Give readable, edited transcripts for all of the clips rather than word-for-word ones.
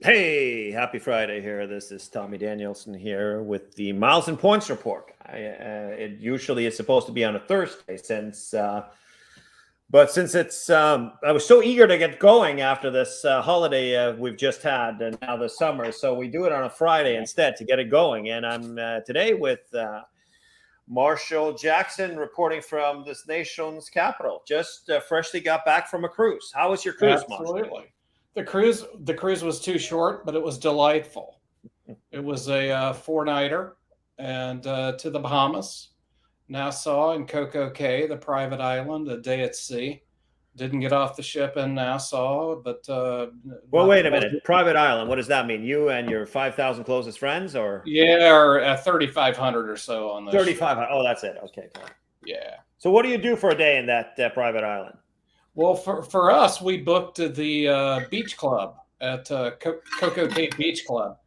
Hey, happy Friday here. This is Tommy Danielsen here with the Miles and Points Report. It usually is supposed to be on a Thursday but since it's, I was so eager to get going after this holiday we've just had and now the summer. So we do it on a Friday instead to get it going. And I'm today with Marshall Jackson reporting from this nation's capital. Just freshly got back from a cruise. How was your cruise, Marshall? Absolutely. The cruise was too short, but it was delightful. It was a four-nighter and to the Bahamas, Nassau and Coco Cay, the private island, a day at sea. Didn't get off the ship in Nassau, but well, wait a minute. Private island. What does that mean? You and your 5,000 closest friends, or or 3,500 or so on the 3,500. Oh, that's it. Okay. Yeah. So, what do you do for a day in that private island? Well, for us, we booked the beach club at Coco Cay Beach Club,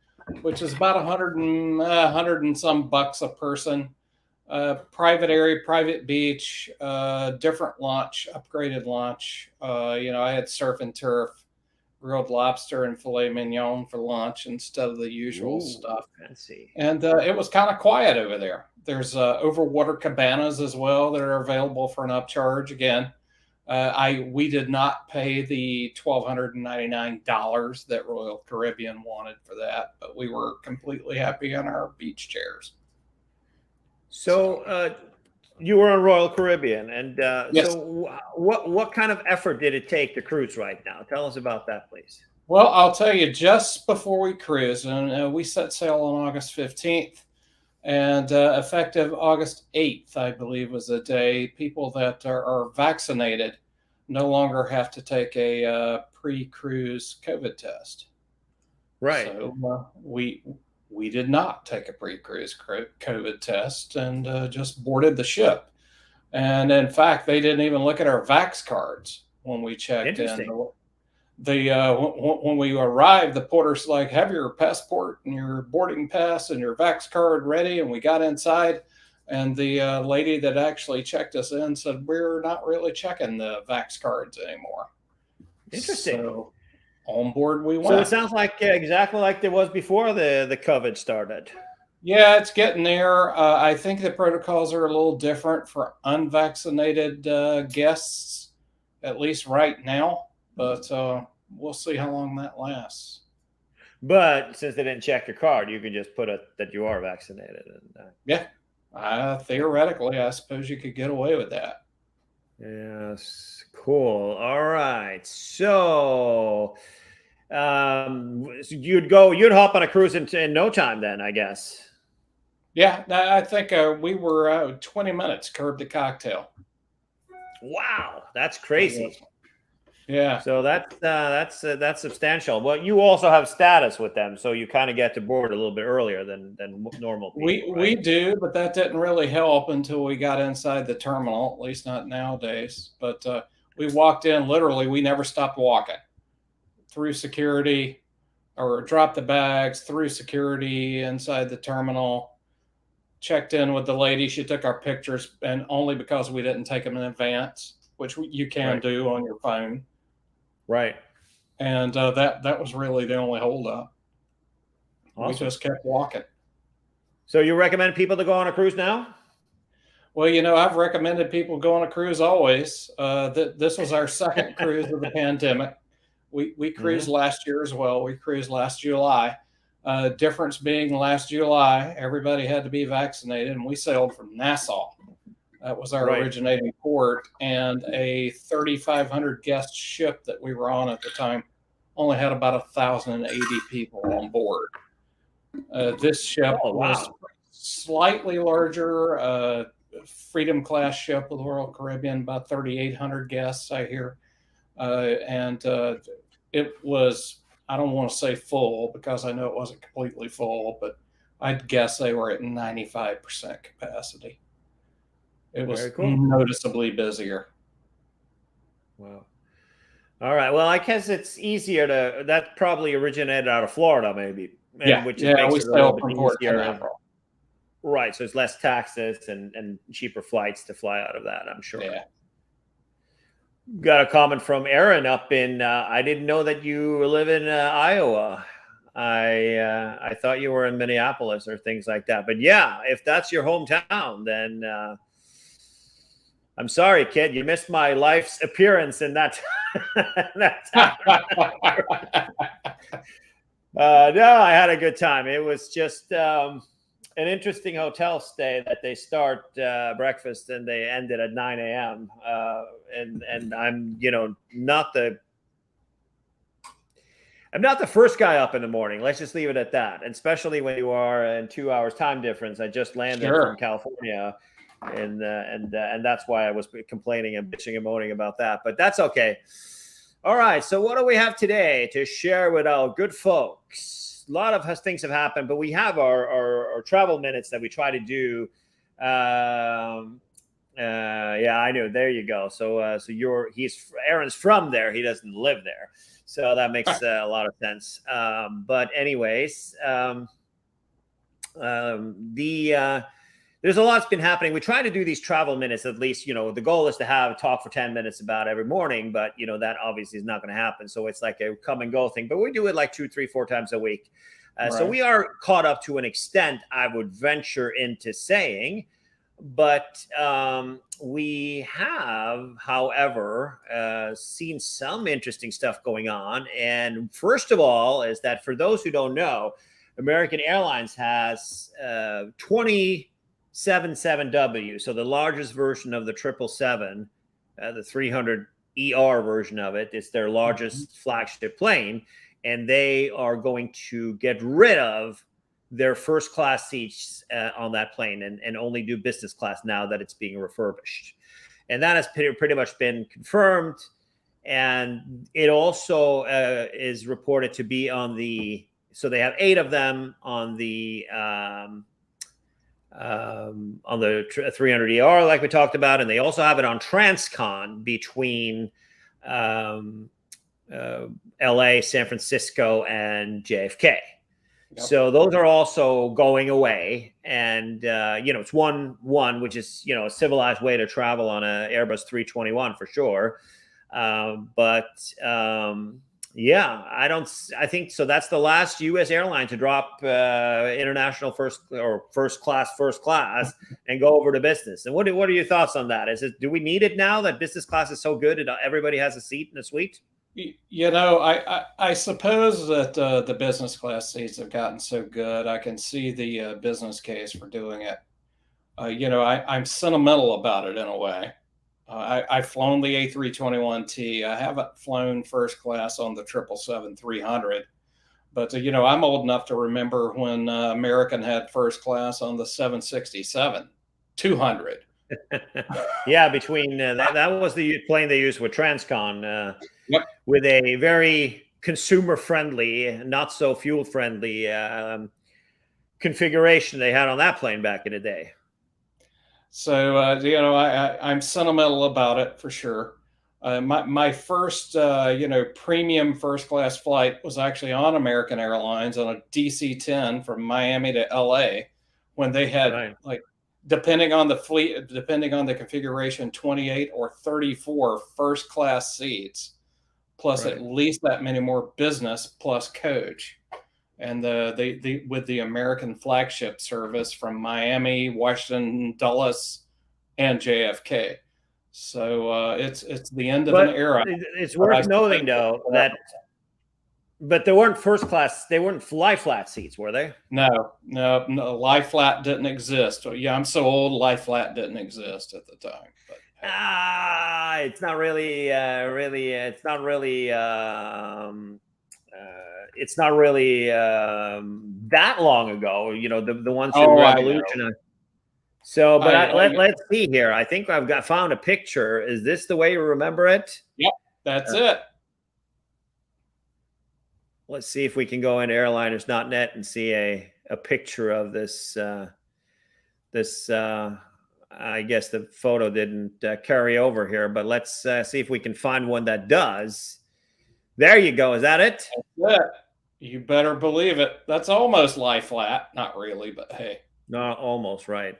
which is about 100 and some bucks a person. Private area, private beach, different lunch, upgraded lunch. I had surf and turf, grilled lobster and filet mignon for lunch instead of the usual stuff. Fancy. And it was kind of quiet over there. There's overwater cabanas as well that are available for an upcharge. Again, we did not pay the $1,299 that Royal Caribbean wanted for that, but we were completely happy in our beach chairs. So you were on Royal Caribbean, and yes. So what kind of effort did it take to cruise right now? Tell us about that, please. Well, I'll tell you, just before we cruised, and we set sail on August 15th, and effective August 8th, I believe, was the day people that are vaccinated no longer have to take a pre-cruise COVID test. Right. So we did not take a pre-cruise COVID test and just boarded the ship. And in fact, they didn't even look at our Vax cards when we checked in. When we arrived, the porter's like, have your passport and your boarding pass and your Vax card ready. And we got inside, and the lady that actually checked us in said, we're not really checking the Vax cards anymore. Interesting. So on board we went. So it sounds like exactly like it was before the COVID started. Yeah, it's getting there. I think the protocols are a little different for unvaccinated guests, at least right now. But we'll see how long that lasts. But since they didn't check your card, you can just put that you are vaccinated. And, yeah, theoretically, I suppose you could get away with that. Yes, cool. All right. So you'd hop on a cruise in no time then, I guess. Yeah, I think we were 20 minutes curb to cocktail. Wow, that's crazy. Yeah. So that's substantial. Well, you also have status with them, so you kind of get to board a little bit earlier than normal people. We do, but that didn't really help until we got inside the terminal. At least not nowadays. But we walked in literally. We never stopped walking through security, or dropped the bags through security inside the terminal. Checked in with the lady. She took our pictures, and only because we didn't take them in advance, which you can do on your phone. Right. And that was really the only holdup. Awesome. We just kept walking. So you recommend people to go on a cruise now? Well, I've recommended people go on a cruise always. This was our second cruise of the pandemic. We cruised last year as well. We cruised last July. Difference being last July, everybody had to be vaccinated, and we sailed from Nassau. That was our originating port, and a 3,500 guest ship that we were on at the time only had about 1,080 people on board. This ship was slightly larger, Freedom class ship with Royal Caribbean, about 3,800 guests, I hear. And it was, I don't want to say full because I know it wasn't completely full, but I'd guess they were at 95% capacity. It was noticeably busier. Wow. All right. Well, I guess it's easier that probably originated out of Florida, maybe. Which makes it a little bit easier. Right. So it's less taxes and cheaper flights to fly out of that, I'm sure. Yeah. Got a comment from Aaron up in, I didn't know that you live in Iowa. I thought you were in Minneapolis or things like that. But yeah, if that's your hometown, then I'm sorry, kid. You missed my life's appearance in that, that town. No, I had a good time. It was just an interesting hotel stay that they start breakfast and they ended at 9 a.m. And I'm, I'm not the first guy up in the morning. Let's just leave it at that. And especially when you are in 2 hours time difference. I just landed from California, and that's why I was complaining and bitching and moaning about that. But that's okay. All right. So what do we have today to share with our good folks? A lot of things have happened, but we have our travel minutes that we try to do. Yeah, I knew. There you go. So Aaron's from there. He doesn't live there. So that makes a lot of sense. But anyways, there's a lot's been happening. We try to do these travel minutes, at least, the goal is to have a talk for 10 minutes about every morning, but that obviously is not going to happen. So it's like a come and go thing, but we do it like 2, 3, 4 times a week. Right. So we are caught up to an extent, I would venture into saying, but we have, however, seen some interesting stuff going on. And first of all, is that for those who don't know, American Airlines has 777W, so the largest version of the 777, the 300ER version of it. It's their largest flagship plane, and they are going to get rid of their first class seats on that plane and only do business class now that it's being refurbished. And that has pretty much been confirmed. And it also is reported to be on so they have 8 of them on the 300ER, like we talked about. And they also have it on Transcon between LA, San Francisco, and JFK. Yep. So those are also going away. And, it's one, which is, a civilized way to travel on an Airbus 321 for sure. I think so. That's the last U.S. airline to drop international first class and go over to business. And what are your thoughts on that? Do we need it now that business class is so good and everybody has a seat in a suite? I suppose that the business class seats have gotten so good. I can see the business case for doing it. I'm sentimental about it in a way. I've flown the A321T. I haven't flown first class on the 777-300, but I'm old enough to remember when American had first class on the 767-200. Yeah, between that was the plane they used with Transcon. Yep. With a very consumer-friendly, not so fuel-friendly configuration they had on that plane back in the day. So, I'm sentimental about it for sure. My first, premium first-class flight was actually on American Airlines on a DC-10 from Miami to LA when they had depending on the fleet, depending on the configuration, 28 or 34 first-class seats, plus at least that many more business plus coach. And with the American flagship service from Miami, Washington, Dulles, and JFK. So it's the end of an era. It's worth noting though but they weren't first class. They weren't lie flat seats, were they? No. Lie flat didn't exist. Yeah, I'm so old. Lie flat didn't exist at the time. But it's not really. It's not really. It's not really that long ago. The ones who revolutionized. So, but let's see here. I think I've found a picture. Is this the way you remember it? Yep, that's it. Let's see if we can go into airliners.net and see a picture of this. I guess the photo didn't carry over here, but let's see if we can find one that does. There you go. Is that it? That's it. You better believe it. That's almost lie flat. Not really, but hey. No, almost right.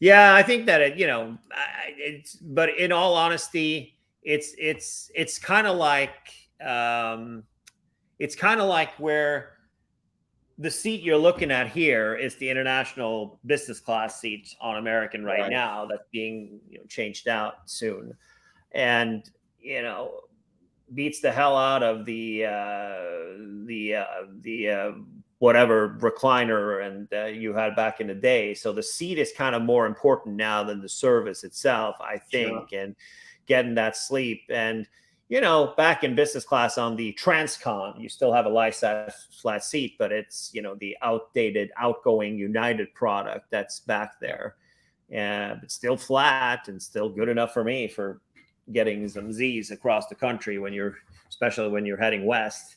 Yeah, I think that but in all honesty, it's kind of like where the seat you're looking at here is the international business class seat on American right now that's being changed out soon, and beats the hell out of the whatever recliner and you had back in the day. So the seat is kind of more important now than the service itself, I think, and getting that sleep. And back in business class on the Transcon, you still have a life-size flat seat, but it's the outdated outgoing United product that's back there, and it's still flat and still good enough for me for getting some Z's across the country especially when you're heading west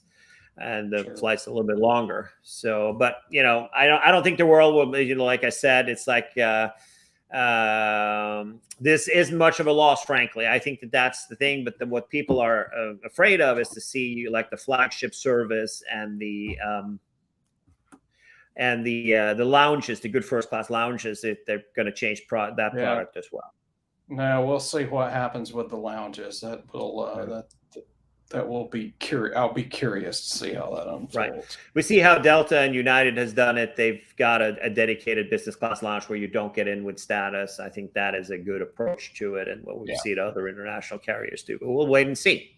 and the flight's a little bit longer. So, but I don't think the world will, like I said, it's like this isn't much of a loss, frankly. I think that's the thing. But what people are afraid of is to see like the flagship service and the lounges, the good first class lounges, they're going to change that product as well. No, we'll see what happens with the lounges. That will be curious. I'll be curious to see how that unfolds. Right. We see how Delta and United has done it. They've got a dedicated business class lounge where you don't get in with status. I think that is a good approach to it, and what we've seen other international carriers do. But we'll wait and see.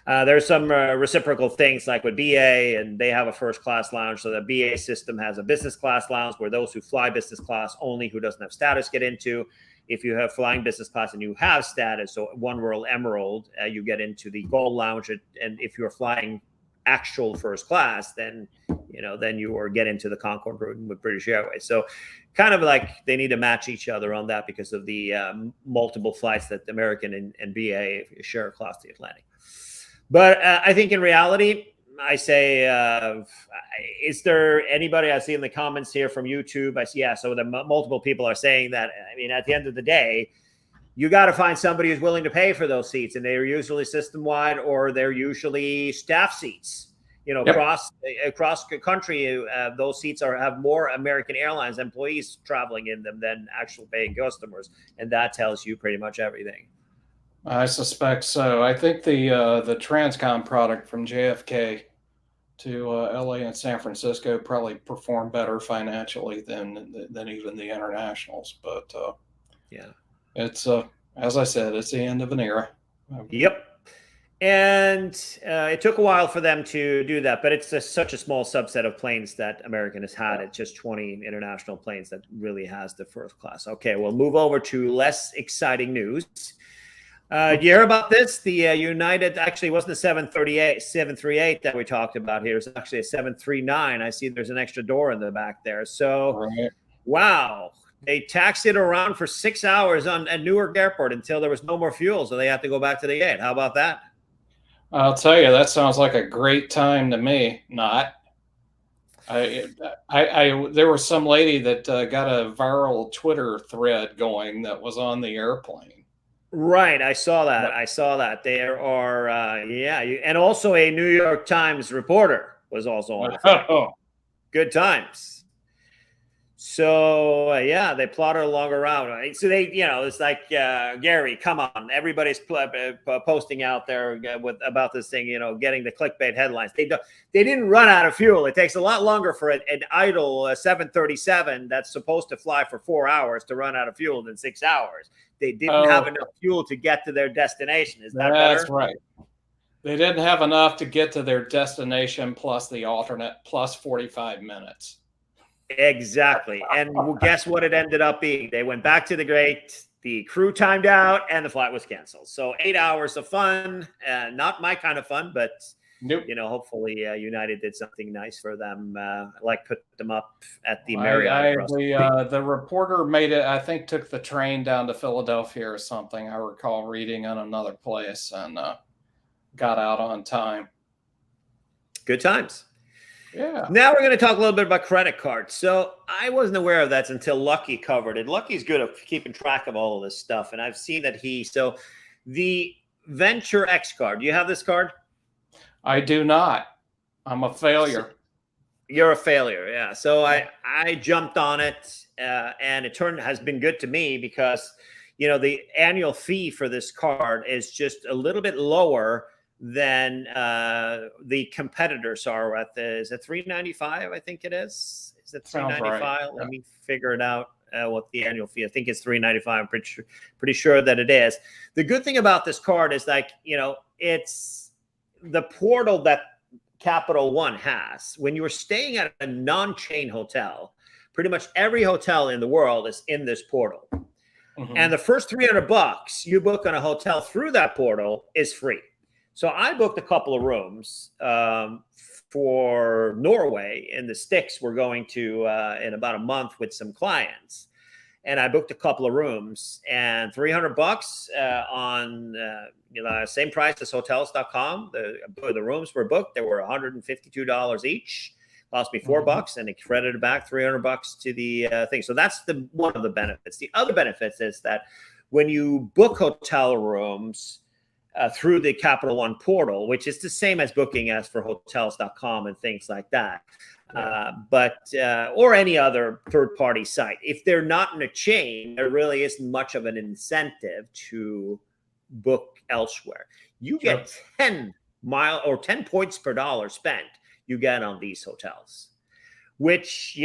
There's some reciprocal things like with BA, and they have a first class lounge. So the BA system has a business class lounge where those who fly business class only, who doesn't have status, get into. If you have flying business class and you have status, so One World Emerald, you get into the Gold Lounge. And if you're flying actual first class, then you are get into the Concorde route with British Airways. So kind of like they need to match each other on that because of the multiple flights that American and BA share across the Atlantic. But I think in reality, I say, is there anybody I see in the comments here from YouTube? I see, so the multiple people are saying that. I mean, at the end of the day, you got to find somebody who's willing to pay for those seats, and they're usually system-wide or they're usually staff seats. Across the country, those seats have more American Airlines employees traveling in them than actual paying customers, and that tells you pretty much everything. I suspect so. I think the Transcon product from JFK to LA and San Francisco probably performed better financially than even the internationals. But it's as I said, it's the end of an era. Yep. And it took a while for them to do that, but it's such a small subset of planes that American has had. It's just 20 international planes that really has the first class. Okay, we'll move over to less exciting news. You hear about this? The United actually wasn't a 738 that we talked about here. It's actually a 739. I see there's an extra door in the back there. So, wow. They taxied it around for 6 hours at Newark Airport until there was no more fuel, so they had to go back to the gate. How about that? I'll tell you, that sounds like a great time to me. Not. There was some lady that got a viral Twitter thread going that was on the airplane. Right, I saw that. There are, and also a New York Times reporter was also on it. Good times. So they plotted along a route. Right? So they, it's like Gary, come on, everybody's posting out there about this thing, getting the clickbait headlines. They didn't run out of fuel. It takes a lot longer for an idle 737 that's supposed to fly for 4 hours to run out of fuel than 6 hours. They didn't have enough fuel to get to their destination. Is that better? That's right. They didn't have enough to get to their destination plus the alternate plus 45 minutes. Exactly. And guess what it ended up being? They went back to the gate, the crew timed out, and the flight was canceled. So 8 hours of fun. Not my kind of fun, but hopefully United did something nice for them, like put them up at the Marriott. The reporter made it, I think, took the train down to Philadelphia or something, I recall reading on another place, and got out on time. Good times. Yeah. Now we're going to talk a little bit about credit cards. So I wasn't aware of that until Lucky covered it. Lucky's good at keeping track of all of this stuff, and I've seen that so the Venture X card, do you have this card? I do not. I'm a failure. You're a failure, yeah. So I jumped on it, and it has been good to me because, the annual fee for this card is just a little bit lower than the competitors are at is it $395? I think it is. Is it $395? Right. Let me figure it out. What the annual fee? I think it's $395. I'm pretty sure that it is. The good thing about this card is, like, it's the portal that Capital One has. When you're staying at a non-chain hotel, pretty much every hotel in the world is in this portal. Mm-hmm. And the first $300 you book on a hotel through that portal is free. So I booked a couple of rooms for Norway in the Sticks. We're going to in about a month with some clients, and I booked a couple of rooms, and $300 on same price as hotels.com. The rooms were booked. They were $152 each. Cost me $4, and it credited back $300 to the thing. So that's one of the benefits. The other benefits is that when you book hotel rooms through the Capital One portal, which is the same as booking as for hotels.com and things like that, or any other third-party site. If they're not in a chain, there really isn't much of an incentive to book elsewhere. You get 10 points per dollar spent you get on these hotels, which,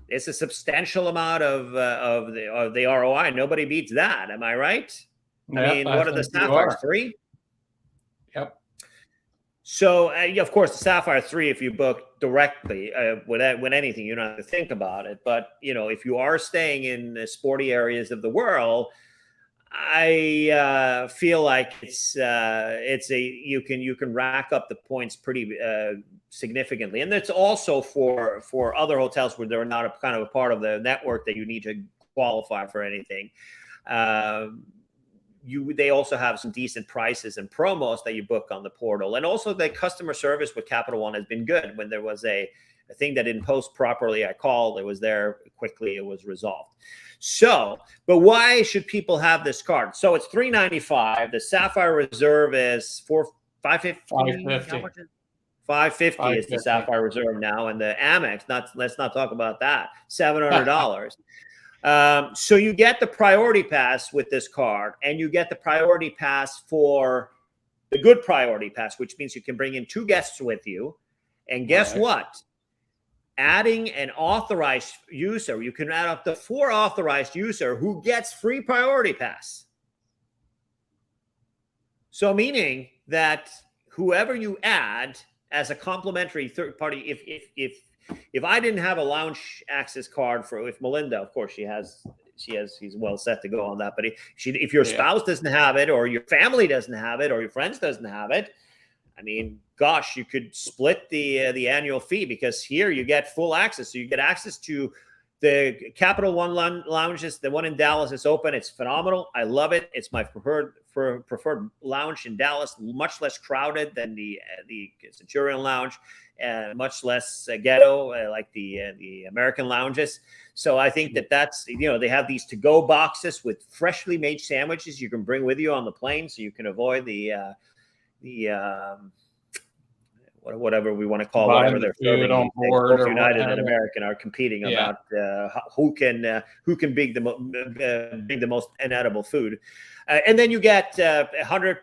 is a substantial amount of the ROI. Nobody beats that. Am I right? I mean, what are the Sapphire 3? Yep. So, of course, the Sapphire 3, if you book directly with anything, you don't have to think about it. But, if you are staying in the sporty areas of the world, I feel like you can rack up the points pretty significantly. And it's also for other hotels where they're not a part of the network that you need to qualify for anything. They also have some decent prices and promos that you book on the portal. And also the customer service with Capital One has been good. When there was a thing that didn't post properly, I called, it was there quickly, it was resolved. So, but why should people have this card? So it's $395. The Sapphire Reserve is $550. $550 is the Sapphire Reserve now, and the Amex. Let's not talk about that. $700. So you get the priority pass with this card, and you get the priority pass for the good priority pass, which means you can bring in 2 guests with you. And guess what? Adding an authorized user, you can add up to 4 authorized user who gets free priority pass. So meaning that whoever you add as a complimentary third party, if I didn't have a lounge access card if Melinda, of course she's well set to go on that. But if your spouse doesn't have it, or your family doesn't have it, or your friends doesn't have it, I mean, gosh, you could split the annual fee, because here you get full access. So you get access to the Capital One lounges. The one in Dallas is open. It's phenomenal. I love it. It's my preferred lounge in Dallas. Much less crowded than the Centurion Lounge, and much less ghetto like the American lounges. So I think that's they have these to-go boxes with freshly made sandwiches you can bring with you on the plane, so you can avoid the whatever we want to call whatever they're serving on board. Both United and American are competing about who can bring the most inedible food, and then you get 100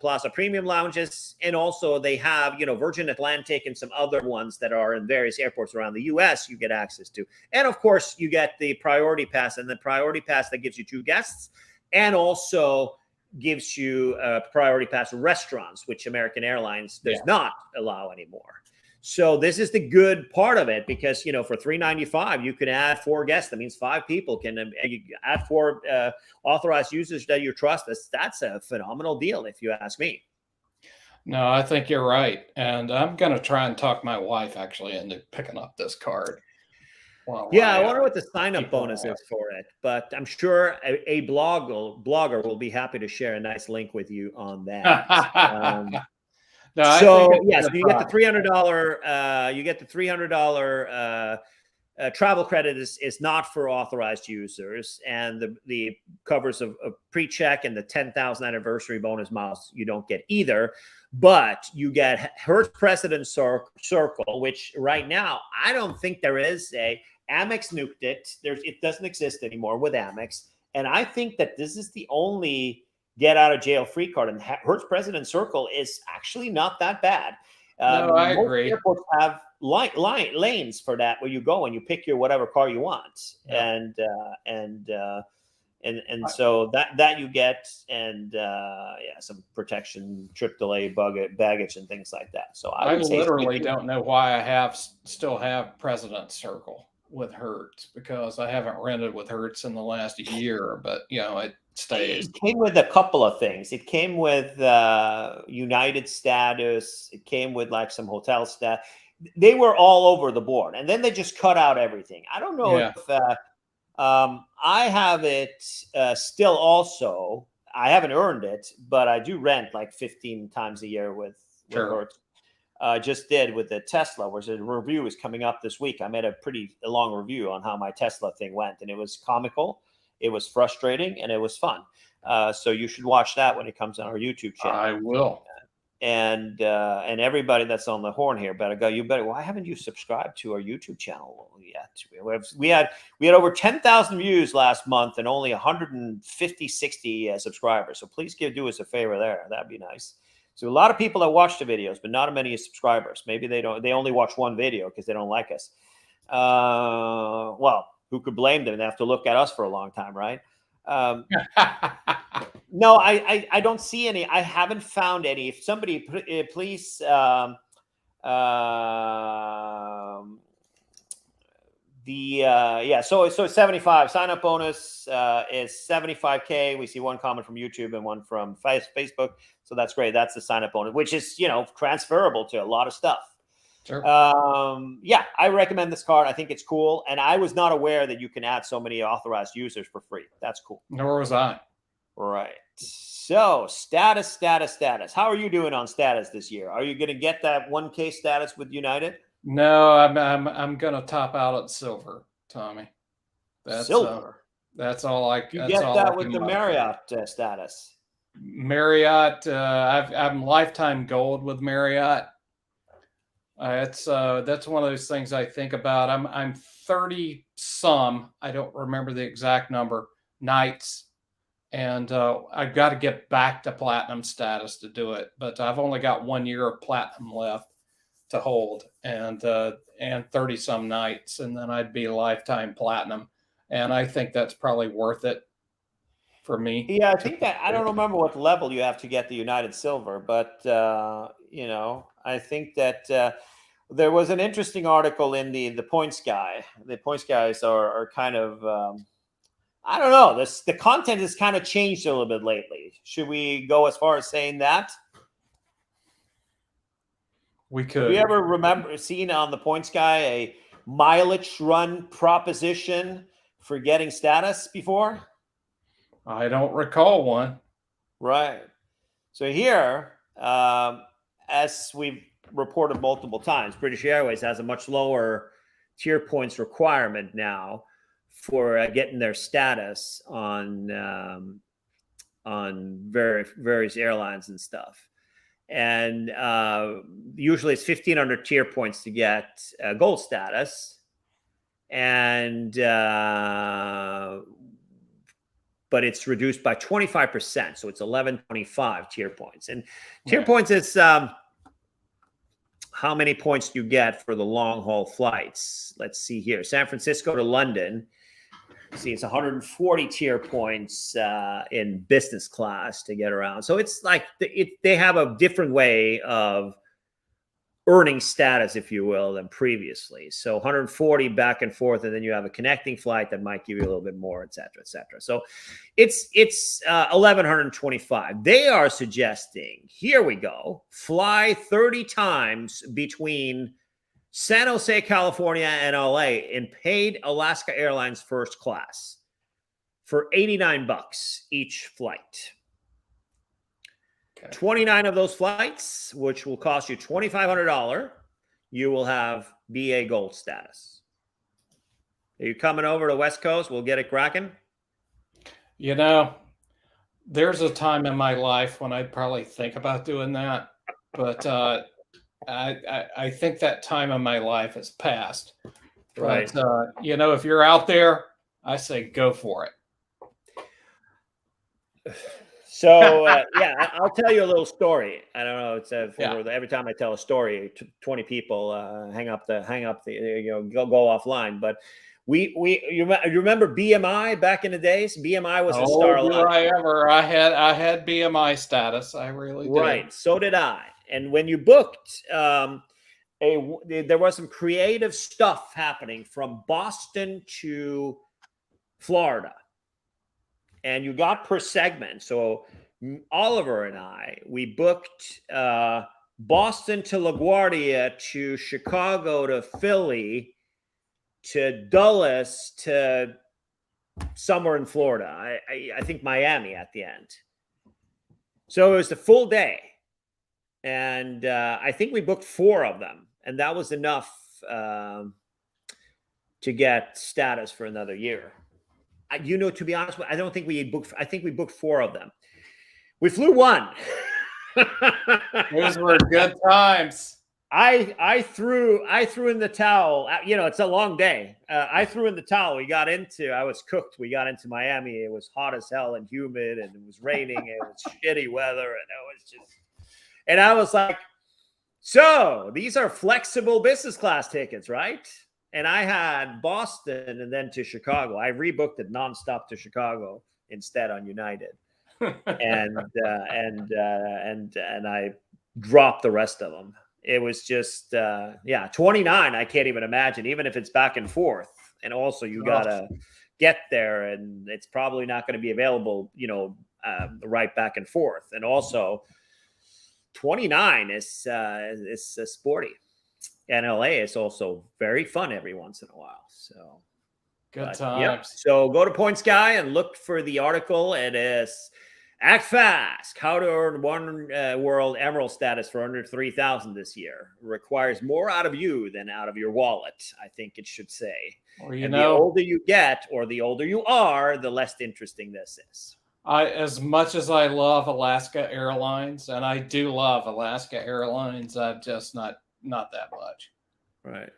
Plaza Premium lounges, and also they have Virgin Atlantic and some other ones that are in various airports around the U.S. you get access to, and of course you get the priority pass, and the priority pass that gives you 2 guests, and also gives you priority pass restaurants, which American Airlines does not allow anymore. So this is the good part of it, because for $395 you can add 4 guests. That means 5 people can add 4 authorized users that you trust. That's a phenomenal deal, if you ask me. No, I think you're right, and I'm going to try and talk my wife actually into picking up this card. I wonder what the sign-up bonus is for it, but I'm sure a blogger will be happy to share a nice link with you on that. So you get the $300. You get the $300 travel credit is not for authorized users, and the covers of pre-check and the 10,000 anniversary bonus miles you don't get either. But you get Hertz President Circle, which right now I don't think there is a. Amex nuked it. It doesn't exist anymore with Amex. And I think that this is the only get out of jail free card. And Hertz President Circle is actually not that bad. No, I most agree. airports have lanes for that where you go and you pick your whatever car you want, and so that you get, and some protection, trip delay, baggage, and things like that. So I literally don't know why I still have President Circle with Hertz, because I haven't rented with Hertz in the last year, but it stays. It came with a couple of things. It came with United status. It came with like some hotel status. They were all over the board, and then they just cut out everything. I don't know if I have it still also. I haven't earned it, but I do rent like 15 times a year with Hertz. Just did with the Tesla, where the review is coming up this week. I made a pretty long review on how my Tesla thing went, and it was comical, it was frustrating, and it was fun. So you should watch that when it comes on our YouTube channel. I will. And everybody that's on the horn here better go. You better. Why haven't you subscribed to our YouTube channel yet? We had over 10,000 views last month and only 150-60 subscribers. So please do us a favor there. That'd be nice. So a lot of people that watch the videos, but not many subscribers. Maybe they only watch one video because they don't like us. Well, who could blame them? They have to look at us for a long time, right? No, I don't see any. I haven't found any. If somebody, please, so it's 75. Sign up bonus is 75K. We see one comment from YouTube and one from Facebook. So that's great. That's the sign up bonus, which is, transferable to a lot of stuff. Sure. I recommend this card. I think it's cool. And I was not aware that you can add so many authorized users for free. That's cool. Nor was I. Right. So status. How are you doing on status this year? Are you going to get that 1K status with United? No, I'm going to top out at silver, Tommy. That's silver. That's all I. You get that with the Marriott status. Marriott. I'm lifetime gold with Marriott. That's one of those things I think about. I'm 30 some. I don't remember the exact number nights. And I've got to get back to platinum status to do it. But I've only got 1 year of platinum left to hold, and 30 some nights, and then I'd be lifetime platinum. And I think that's probably worth it for me. Yeah, I think that, I don't remember what level you have to get the United Silver, but I think that there was an interesting article in the Points Guy. The Points Guys are kind of I don't know. The content has kind of changed a little bit lately. Should we go as far as saying that? We could. Have you ever seen on the Points Guy a mileage run proposition for getting status before? I don't recall one. Right. So here, as we've reported multiple times, British Airways has a much lower tier points requirement now for getting their status on various airlines and stuff. And usually it's 1,500 tier points to get gold status. And but it's reduced by 25%. So it's 1,125 tier points. And tier points is how many points you get for the long haul flights. Let's see here. San Francisco to London. See, it's 140 tier points in business class to get around. So it's like they have a different way of earning status, if you will, than previously. So 140 back and forth, and then you have a connecting flight that might give you a little bit more, et cetera, et cetera. So it's 1,125. They are suggesting, here we go, fly 30 times between San Jose, California, and LA in paid Alaska Airlines first class for $89 each flight. Okay. 29 of those flights, which will cost you $2,500, you will have BA Gold status. Are you coming over to West Coast? We'll get it cracking. There's a time in my life when I'd probably think about doing that, but I think that time in my life has passed. Right. But, if you're out there, I say go for it. So I'll tell you a little story. I don't know. It's Yeah. every time I tell a story, 20 people hang up the go offline. But you remember BMI back in the days? BMI was a Oh, Star do Alliance. I ever? I had BMI status. I really did. Right. So did I. And when you booked, there was some creative stuff happening from Boston to Florida, and you got per segment. So Oliver and we booked Boston to LaGuardia to Chicago to Philly to Dulles to somewhere in Florida. I think Miami at the end. So it was the full day. And I think we booked 4 of them. And that was enough to get status for another year. To be honest, I don't think we booked. I think we booked 4 of them. We flew 1. Those were good times. I threw in the towel. It's a long day. I threw in the towel. I was cooked. We got into Miami. It was hot as hell and humid, and it was raining. It was shitty weather, and it was just. And I was like, so these are flexible business class tickets, right? And I had Boston and then to Chicago. I rebooked it nonstop to Chicago instead on United, and I dropped the rest of them. It was just 29. I can't even imagine, even if it's back and forth. And also you gotta get there, and it's probably not going to be available, right back and forth. And also 29 is sporty. And LA is also very fun every once in a while. So good times. Yeah. So go to Points Guy and look for the article. It is Act Fast: How to Earn One World Emerald Status for under 3,000 this year. Requires more out of you than out of your wallet, I think it should say. Well, the older you get, or the older you are, the less interesting this is. As much as I love Alaska Airlines, and I do love Alaska Airlines, I'm just not that much. Right.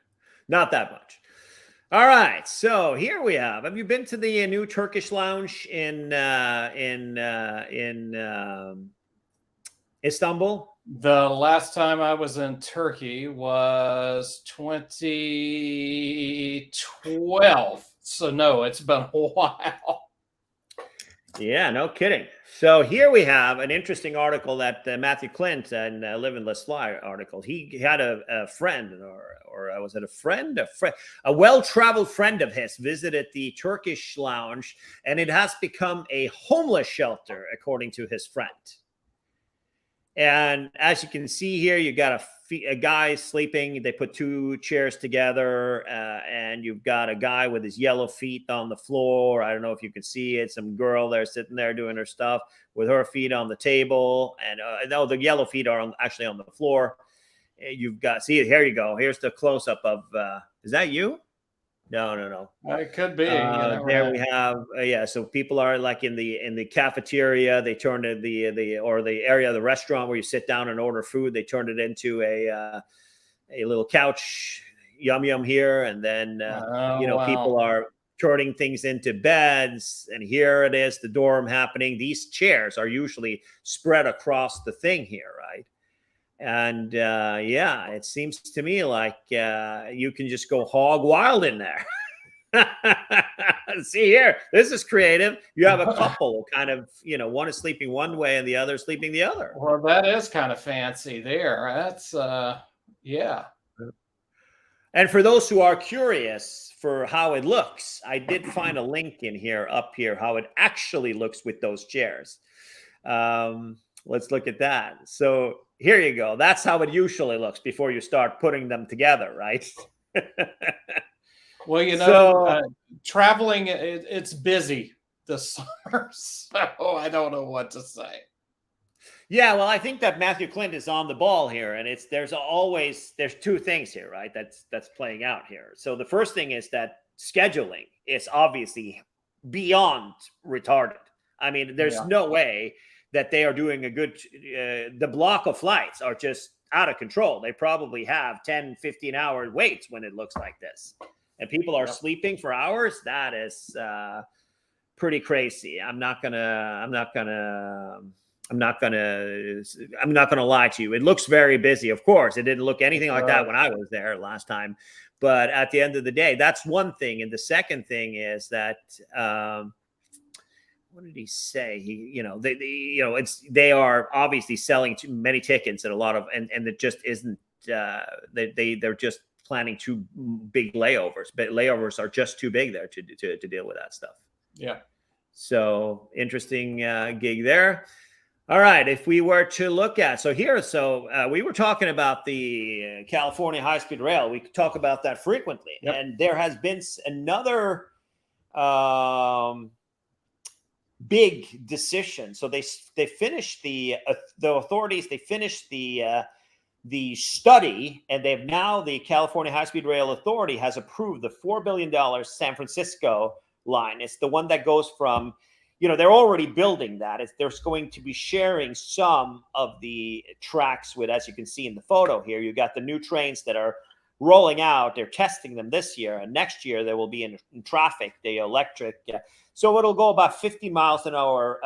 Not that much. All right. So here we have. Have you been to the new Turkish Lounge in Istanbul? The last time I was in Turkey was 2012. So no, it's been a while. Yeah, no kidding. So here we have an interesting article that Matthew Clint and Live and Let's Fly article. He had a friend, or was it a friend? A well-traveled friend of his visited the Turkish Lounge, and it has become a homeless shelter, according to his friend. And as you can see here, you got a guy sleeping. They put 2 chairs together, and you've got a guy with his yellow feet on the floor. I don't know if you can see it. Some girl there sitting there doing her stuff with her feet on the table. And no, the yellow feet are actually on the floor. You've got, see it. Here you go. Here's the close up of, is that you? No. It could be. There we have, so people are like in the cafeteria. They turned the area of the restaurant where you sit down and order food. They turned it into a little couch, yum here, and then people are turning things into beds. And here it is, the dorm happening. These chairs are usually spread across the thing here, right? And it seems to me like you can just go hog wild in there. See here, this is creative. You have a couple kind of, one is sleeping one way and the other sleeping the other. Well, that is kind of fancy there. That's, yeah. And for those who are curious for how it looks, I did find a link up here, how it actually looks with those chairs. Let's look at that. So here you go. That's how it usually looks before you start putting them together, right? Well, traveling, it's busy this summer, so I don't know what to say. Yeah, well, I think that Matthew Clint is on the ball here, and there's 2 things here, right? That's playing out here. So the first thing is that scheduling is obviously beyond retarded. I mean, there's no way that they are doing a good, the block of flights are just out of control. They probably have 10, 15 hour waits when it looks like this. And people are sleeping for hours. That is pretty crazy. I'm not gonna lie to you. It looks very busy. Of course, it didn't look anything like that when I was there last time. But at the end of the day, that's one thing. And the second thing is that, what did he say? They are obviously selling too many tickets and a lot of, and it just isn't. They're just planning too big layovers, but layovers are just too big there to deal with that stuff. Yeah. So interesting gig there. All right. If we were to look at, we were talking about the California high-speed rail. We talk about that frequently. Yep. And there has been another big decision. So they finished the authorities. They finished the study, and the California High-Speed Rail Authority has approved the $4 billion San Francisco line. It's the one that goes from, they're already building that. They're going to be sharing some of the tracks with, as you can see in the photo here, you got the new trains that are rolling out. They're testing them this year, and next year they will be in traffic, the electric. So it'll go about 50 miles an hour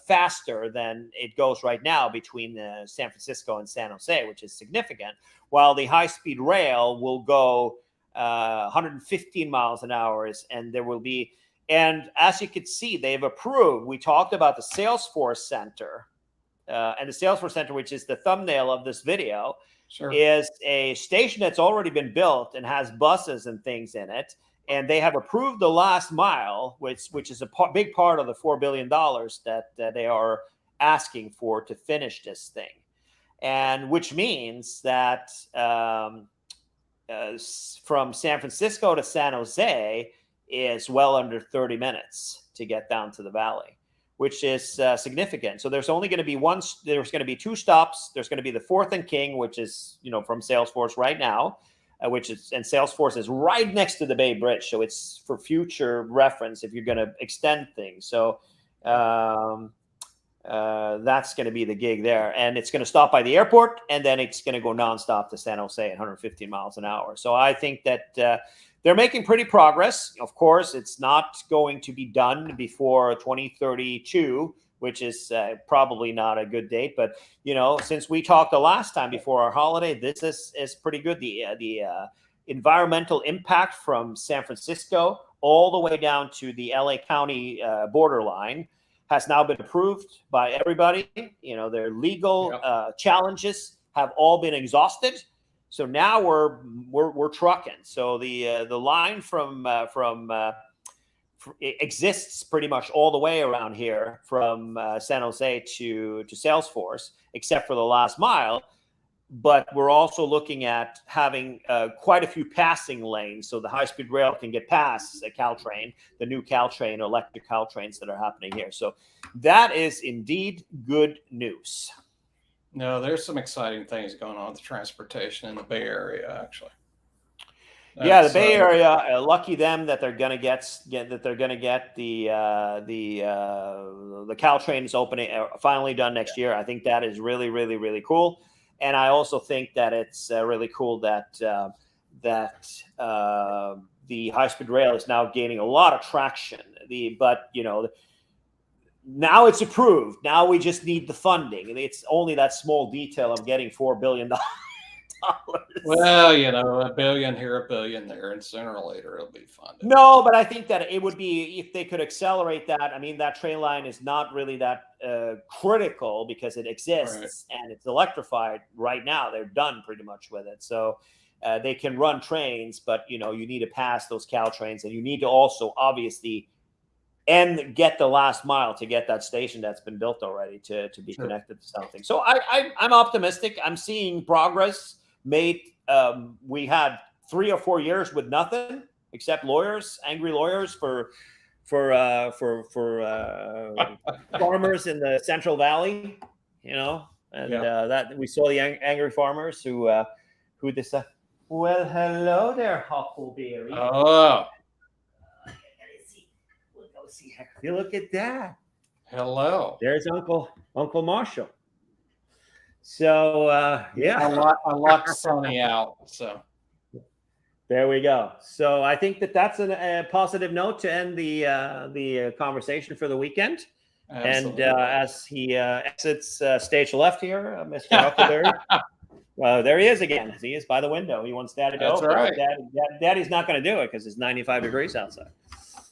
faster than it goes right now between San Francisco and San Jose, which is significant, while the high-speed rail will go 115 miles an hour, and there will be, and as you can see, they've approved, we talked about the Salesforce Center, and the Salesforce Center, which is the thumbnail of this video, sure, is a station that's already been built and has buses and things in it. And they have approved the last mile, which is a big part of the $4 billion that they are asking for to finish this thing. And which means that from San Francisco to San Jose is well under 30 minutes to get down to the valley, which is significant. So there's only going to be there's going to be two stops. There's going to be the 4th and King, which is, from Salesforce right now. And Salesforce is right next to the Bay Bridge. So it's for future reference if you're going to extend things. So that's going to be the gig there. And it's going to stop by the airport, and then it's going to go nonstop to San Jose at 115 miles an hour. So I think that they're making pretty progress. Of course, it's not going to be done before 2032, which is probably not a good date. But, since we talked the last time before our holiday, this is pretty good. The environmental impact from San Francisco all the way down to the LA County borderline has now been approved by everybody. Their legal challenges have all been exhausted. So now we're trucking. So the line from it exists pretty much all the way around here from San Jose to Salesforce, except for the last mile. But we're also looking at having quite a few passing lanes, so the high-speed rail can get past the Caltrain, the new Caltrain, electric Caltrains that are happening here. So that is indeed good news. No, there's some exciting things going on with transportation in the Bay Area, actually. Yeah, the Bay Area. Lucky them that they're going to get the Caltrain is opening finally done next year. I think that is really, really, really cool. And I also think that it's really cool that the high-speed rail is now gaining a lot of traction. Now it's approved. Now we just need the funding. It's only that small detail of getting $4 billion. Well, $1 billion here, $1 billion there, and sooner or later it'll be funded. No, but I think that it would be, if they could accelerate that. I mean, that train line is not really that critical because it exists and it's electrified right now. They're done pretty much with it. So they can run trains, but you need to pass those Caltrains, and you need to also obviously get the last mile to get that station that's been built already to be connected to something. So I'm optimistic. I'm seeing progress made. We had 3 or 4 years with nothing except angry lawyers for farmers in the Central Valley, that we saw the angry farmers who decided, well, hello there, Huckleberry. Oh. See her. You look at that. Hello. There's Uncle Marshall. So yeah, I locked Sonny out. So There we go. So I think that's a positive note to end the conversation for the weekend. Absolutely. And as he exits stage left here, Mr. Huckleberry, there he is again. He is by the window. He wants Daddy to That's open. right. Daddy's not going to do it because it's 95 degrees outside.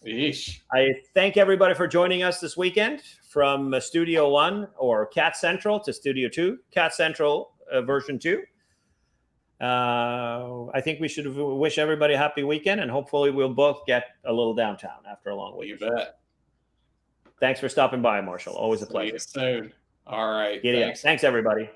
Yeesh. I thank everybody for joining us this weekend from Studio 1 or Cat Central to Studio 2, Cat Central version 2. I think we should wish everybody a happy weekend, and hopefully we'll both get a little downtown after a long week. You bet. Thanks for stopping by, Marshall. Always a pleasure. See you soon. All right. Thanks, everybody.